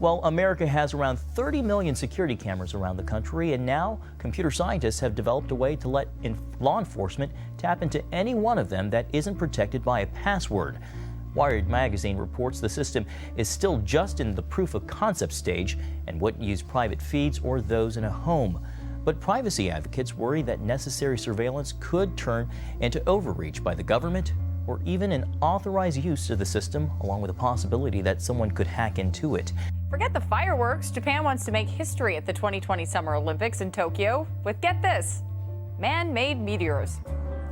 Well, America has around 30 million security cameras around the country, and now computer scientists have developed a way to let law enforcement tap into any one of them that isn't protected by a password. Wired magazine reports the system is still just in the proof of concept stage and wouldn't use private feeds or those in a home. But privacy advocates worry that necessary surveillance could turn into overreach by the government or even an authorized use of the system, along with the possibility that someone could hack into it. Forget the fireworks. Japan wants to make history at the 2020 Summer Olympics in Tokyo with, get this, man-made meteors.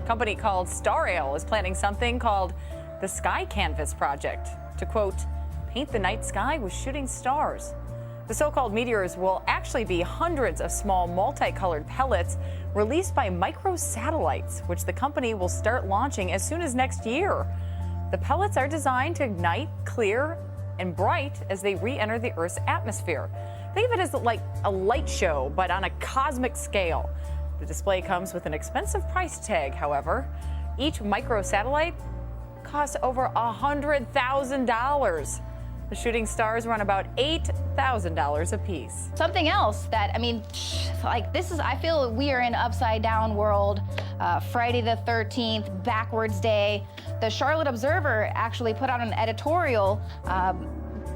A company called Starail is planning something called the Sky Canvas Project to, quote, paint the night sky with shooting stars. The so-called meteors will actually be hundreds of small multicolored pellets released by microsatellites, which the company will start launching as soon as next year. The pellets are designed to ignite, clear, and bright as they re-enter the Earth's atmosphere. Think of it as like a light show, but on a cosmic scale. The display comes with an expensive price tag, however. Each microsatellite costs over $100,000. The shooting stars run about $8,000 a piece. Something else that, I feel we are in an upside down world. Friday the 13th, backwards day. The Charlotte Observer actually put out an editorial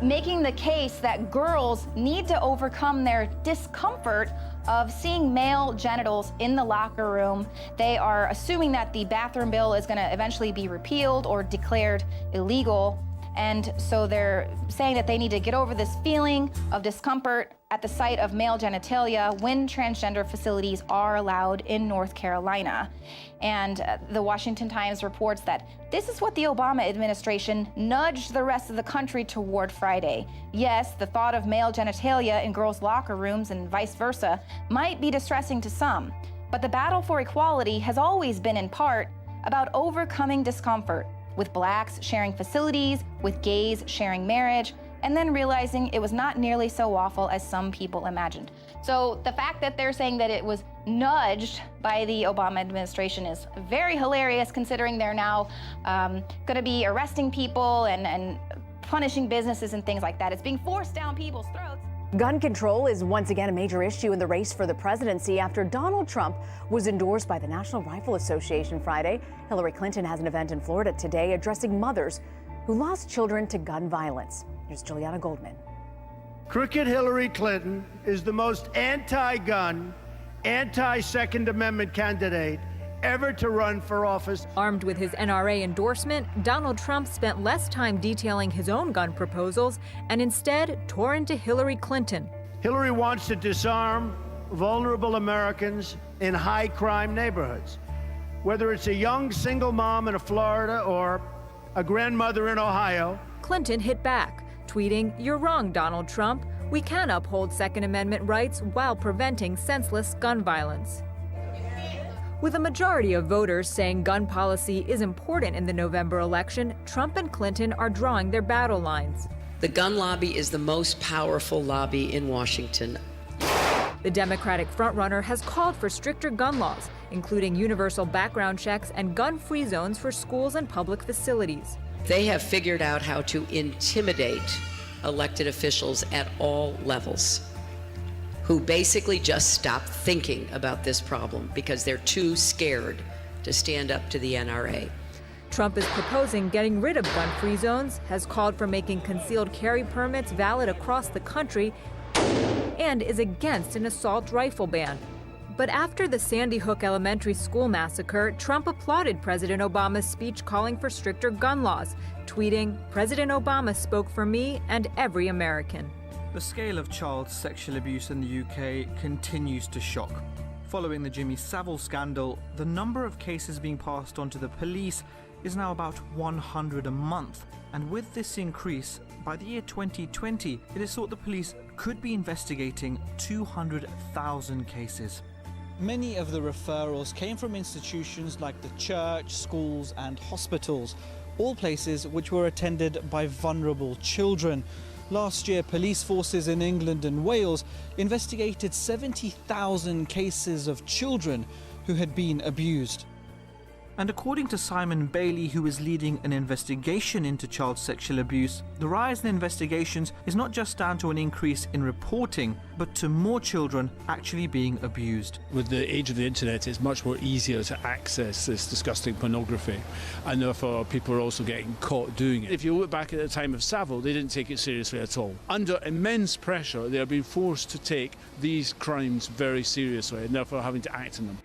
making the case that girls need to overcome their discomfort of seeing male genitals in the locker room. They are assuming that the bathroom bill is going to eventually be repealed or declared illegal. And so they're saying that they need to get over this feeling of discomfort at the sight of male genitalia when transgender facilities are allowed in North Carolina. And the Washington Times reports that this is what the Obama administration nudged the rest of the country toward Friday. Yes, the thought of male genitalia in girls' locker rooms and vice versa might be distressing to some, but the battle for equality has always been in part about overcoming discomfort, with blacks sharing facilities, with gays sharing marriage, and then realizing it was not nearly so awful as some people imagined. So the fact that they're saying that it was nudged by the Obama administration is very hilarious, considering they're now going to be arresting people and punishing businesses and things like that. It's being forced down people's throats. Gun control is once again a major issue in the race for the presidency after Donald Trump was endorsed by the National Rifle Association Friday. Hillary Clinton has an event in Florida today addressing mothers who lost children to gun violence. Here's Juliana Goldman. Crooked Hillary Clinton is the most anti-gun, anti-Second Amendment candidate ever to run for office. Armed with his NRA endorsement, Donald Trump spent less time detailing his own gun proposals and instead tore into Hillary Clinton. Hillary wants to disarm vulnerable Americans in high-crime neighborhoods. Whether it's a young single mom in Florida or a grandmother in Ohio. Clinton hit back, tweeting, "You're wrong, Donald Trump. We can uphold Second Amendment rights while preventing senseless gun violence." With a majority of voters saying gun policy is important in the November election, Trump and Clinton are drawing their battle lines. The gun lobby is the most powerful lobby in Washington. The Democratic frontrunner has called for stricter gun laws, including universal background checks and gun-free zones for schools and public facilities. They have figured out how to intimidate elected officials at all levels, who basically just stop thinking about this problem because they're too scared to stand up to the NRA. Trump is proposing getting rid of gun-free zones, has called for making concealed carry permits valid across the country, and is against an assault rifle ban. But after the Sandy Hook Elementary School massacre, Trump applauded President Obama's speech calling for stricter gun laws, tweeting, "President Obama spoke for me and every American." The scale of child sexual abuse in the UK continues to shock. Following the Jimmy Savile scandal, the number of cases being passed on to the police is now about 100 a month. And with this increase, by the year 2020, it is thought the police could be investigating 200,000 cases. Many of the referrals came from institutions like the church, schools and hospitals, all places which were attended by vulnerable children. Last year, police forces in England and Wales investigated 70,000 cases of children who had been abused. And according to Simon Bailey, who is leading an investigation into child sexual abuse, the rise in investigations is not just down to an increase in reporting, but to more children actually being abused. With the age of the internet, it's much more easier to access this disgusting pornography, and therefore people are also getting caught doing it. If you look back at the time of Savile, they didn't take it seriously at all. Under immense pressure, they are being forced to take these crimes very seriously, and therefore having to act on them.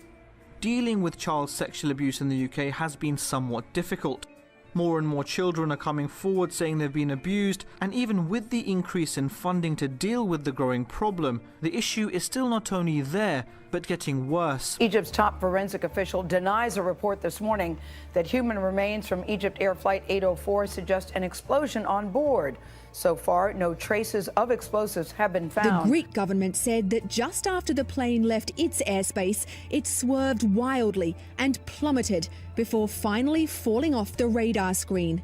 Dealing with child sexual abuse in the UK has been somewhat difficult. More and more children are coming forward saying they've been abused, and even with the increase in funding to deal with the growing problem, the issue is still not only there, but getting worse. Egypt's top forensic official denies a report this morning that human remains from Egypt Air Flight 804 suggest an explosion on board. So far, no traces of explosives have been found. The Greek government said that just after the plane left its airspace, it swerved wildly and plummeted before finally falling off the radar screen.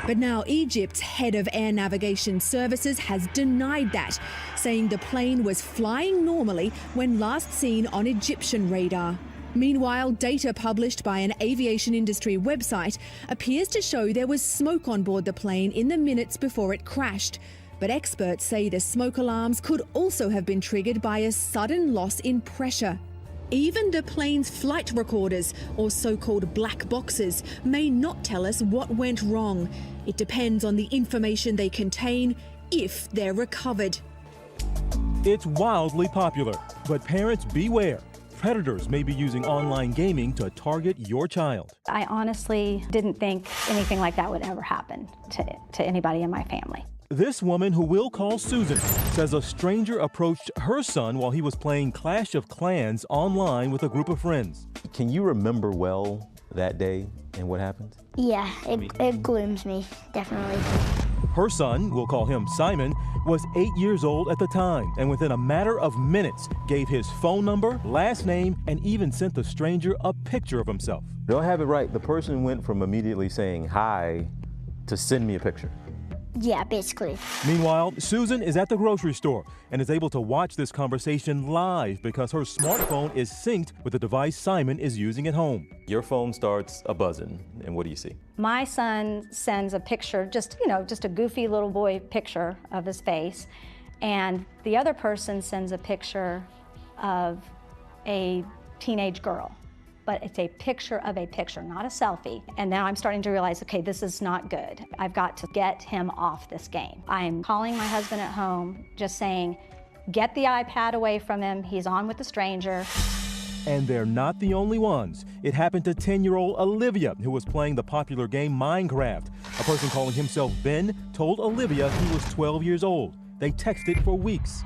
But now Egypt's head of air navigation services has denied that, saying the plane was flying normally when last seen on Egyptian radar. Meanwhile, data published by an aviation industry website appears to show there was smoke on board the plane in the minutes before it crashed. But experts say the smoke alarms could also have been triggered by a sudden loss in pressure. Even the plane's flight recorders, or so-called black boxes, may not tell us what went wrong. It depends on the information they contain, if they're recovered. It's wildly popular, but parents beware. Predators may be using online gaming to target your child. I honestly didn't think anything like that would ever happen to anybody in my family. This woman, who we'll call Susan, says a stranger approached her son while he was playing Clash of Clans online with a group of friends. Can you remember well that day and what happened? Yeah, it glooms me, definitely. Her son, we'll call him Simon, was 8 years old at the time, and within a matter of minutes gave his phone number, last name, and even sent the stranger a picture of himself. Do I have it right? The person went from immediately saying hi to send me a picture. Yeah, basically. Meanwhile, Susan is at the grocery store and is able to watch this conversation live because her smartphone is synced with the device Simon is using at home. Your phone starts a buzzing, and what do you see? My son sends a picture, just a goofy little boy picture of his face, and the other person sends a picture of a teenage girl. But it's a picture of a picture, not a selfie. And now I'm starting to realize, okay, this is not good. I've got to get him off this game. I'm calling my husband at home, just saying, get the iPad away from him. He's on with a stranger. And they're not the only ones. It happened to 10-year-old Olivia, who was playing the popular game Minecraft. A person calling himself Ben told Olivia he was 12 years old. They texted for weeks.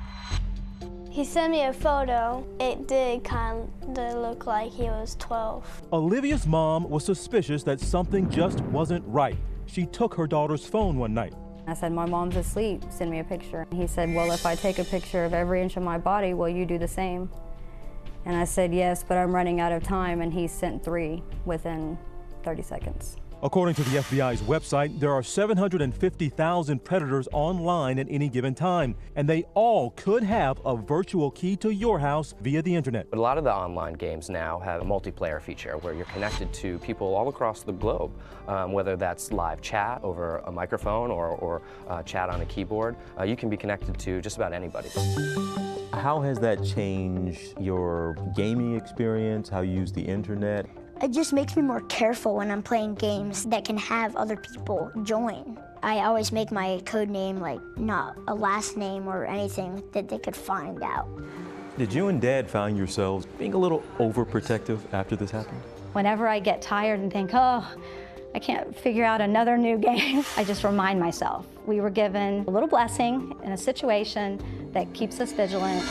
He sent me a photo. It did kind of look like he was 12. Olivia's mom was suspicious that something just wasn't right. She took her daughter's phone one night. I said, my mom's asleep, send me a picture. He said, well, if I take a picture of every inch of my body, will you do the same? And I said, yes, but I'm running out of time, and he sent 3 within 30 seconds. According to the FBI's website, there are 750,000 predators online at any given time, and they all could have a virtual key to your house via the internet. But a lot of the online games now have a multiplayer feature where you're connected to people all across the globe, whether that's live chat over a microphone or chat on a keyboard. You can be connected to just about anybody. How has that changed your gaming experience, how you use the internet? It just makes me more careful when I'm playing games that can have other people join. I always make my code name like not a last name or anything that they could find out. Did you and Dad find yourselves being a little overprotective after this happened? Whenever I get tired and think, oh, I can't figure out another new game, I just remind myself we were given a little blessing in a situation that keeps us vigilant.